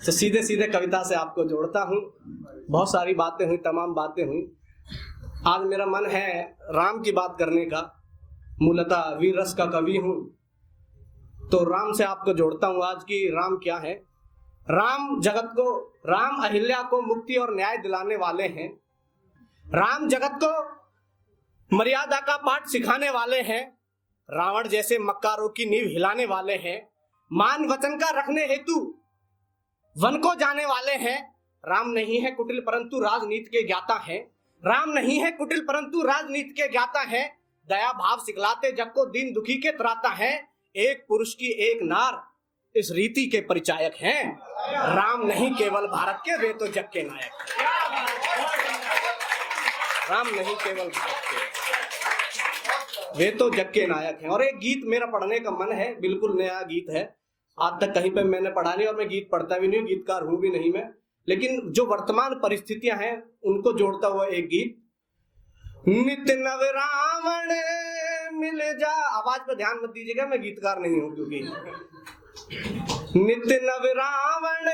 तो सीधे सीधे कविता से आपको जोड़ता हूँ। बहुत सारी बातें हुई, तमाम बातें हुई। आज मेरा मन है राम की बात करने का। मूलतः वीर रस का कवि हूँ, तो राम से आपको जोड़ता हूँ आज की राम क्या है। राम जगत को, राम अहिल्या को मुक्ति और न्याय दिलाने वाले हैं। राम जगत को मर्यादा का पाठ सिखाने वाले हैं। रावण जैसे मक्कारों की नींव हिलाने वाले हैं। मान वचन का रखने हेतु वन को जाने वाले हैं। राम नहीं है कुटिल परंतु राजनीति के ज्ञाता हैं। राम नहीं है कुटिल परंतु राजनीति के ज्ञाता हैं। दया भाव सिखलाते जग को दीन दुखी के त्राता है। एक पुरुष की एक नार इस रीति के परिचायक हैं। राम नहीं केवल भारत के, वे तो जग के नायक। राम नहीं केवल भारत के, वे तो जग के नायक हैं। और एक गीत मेरा पढ़ने का मन है, बिल्कुल नया गीत है, आज तक कहीं पे मैंने पढ़ा नहीं और मैं गीत पढ़ता भी नहीं, गीतकार हूं भी नहीं मैं, लेकिन जो वर्तमान परिस्थितियां हैं उनको जोड़ता हुआ एक गीत। नित नव रावण मिल जा, आवाज पर ध्यान मत दीजिएगा, मैं गीतकार नहीं हूं क्योंकि। नित नव रावण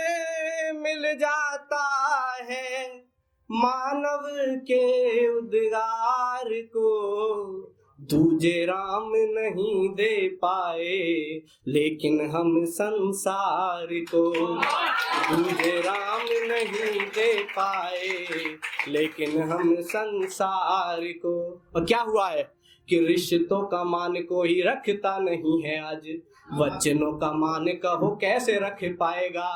मिल जाता है मानव के उद्गार को, दूजे राम नहीं दे पाए लेकिन हम संसार को। दूजे राम नहीं दे पाए लेकिन हम संसार को। और क्या हुआ है कि रिश्तों का मान कोई रखता नहीं है आज, वचनों का मान कहो कैसे रख पाएगा।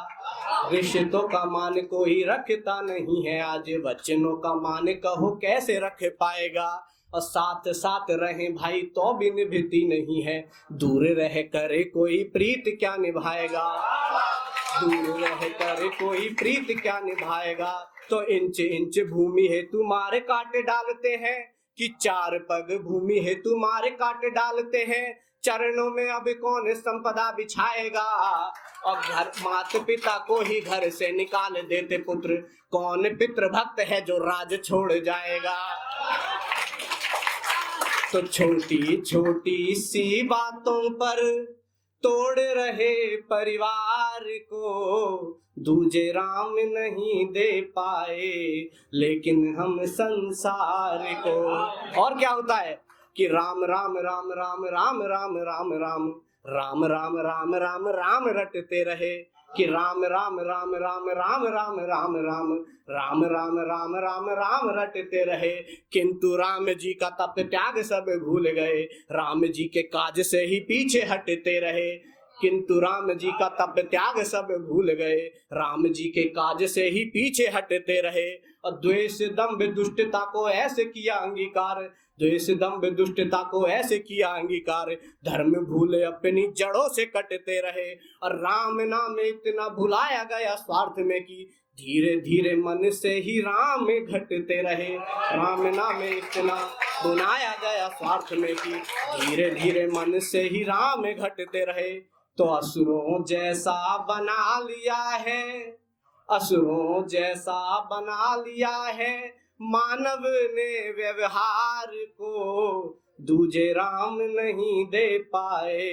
रिश्तों का मान कोई रखता नहीं है आज, वचनों का मान कहो कैसे रख पाएगा। और साथ साथ रहे भाई तो भी निभती नहीं है, दूर रह कर कोई प्रीत क्या निभाएगा। दूर रह कर कोई प्रीत क्या निभाएगा। तो इंच इंच भूमि है तुम्हारे काट डालते हैं, कि चार पग भूमि है तुम्हारे काट डालते हैं। चरणों में अब कौन संपदा बिछाएगा, और घर माता पिता को ही घर से निकाल देते पुत्र, कौन पितृ भक्त है जो राज छोड़ जाएगा। तो छोटी छोटी सी बातों पर तोड़ रहे परिवार को, दूजे राम नहीं दे पाए लेकिन हम संसार को। और क्या होता है कि राम राम राम राम राम राम राम राम राम राम राम राम राम रटते रहे, कि राम राम राम राम राम राम राम राम राम राम राम राम राम रटते रहे। किंतु राम जी का तप त्याग सब भूल गए, राम जी के काज से ही पीछे हटते रहे। किंतु राम जी का तप त्याग सब भूल गए, राम जी के काज से ही पीछे हटते रहे। और द्वेष दंभ दुष्टता को ऐसे किया अंगीकार, द्वेष दंभ दुष्टता को ऐसे किया अंगीकार, धर्म भूले अपनी जड़ों से कटते रहे। और राम नाम इतना भुलाया गया स्वार्थ में कि धीरे धीरे मन से ही राम घटते रहे। राम नाम इतना भुलाया गया स्वार्थ में कि धीरे धीरे मन से ही राम घटते रहे। तो असुरों जैसा बना लिया है, असुरों जैसा बना लिया है मानव ने व्यवहार को, दूजे राम नहीं दे पाए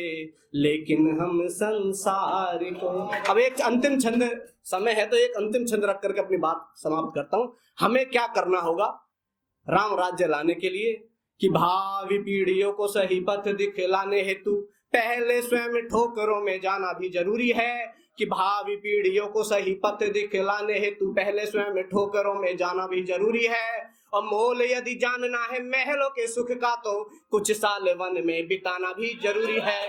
लेकिन हम संसार को। अब एक अंतिम छंद, समय है तो एक अंतिम छंद रख करके अपनी बात समाप्त करता हूं। हमें क्या करना होगा राम राज्य लाने के लिए, कि भावी पीढ़ियों को सही पथ दिखलाने हेतु पहले स्वयं ठोकरों में जाना भी जरूरी है। कि भावी पीढ़ियों को सही पथ दिखलाने हेतु पहले स्वयं ठोकरों में जाना भी जरूरी है। और मोल यदि जानना है महलों के सुख का, तो कुछ साल वन में बिताना भी जरूरी है।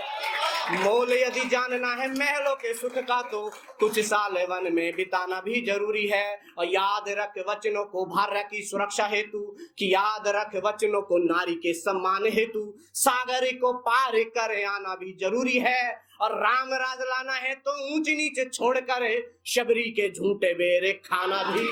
मोल यदि जानना है महलों के सुख का, तो कुछ साल वन में बिताना भी जरूरी है। और याद रख वचनों को भार्या की सुरक्षा हेतु, कि याद रख वचनों को नारी के सम्मान हेतु, सागर को पार कर आना भी जरूरी है। और राम राज लाना है तो ऊंच नीच छोड़ कर शबरी के झूठे बेरे खाना भी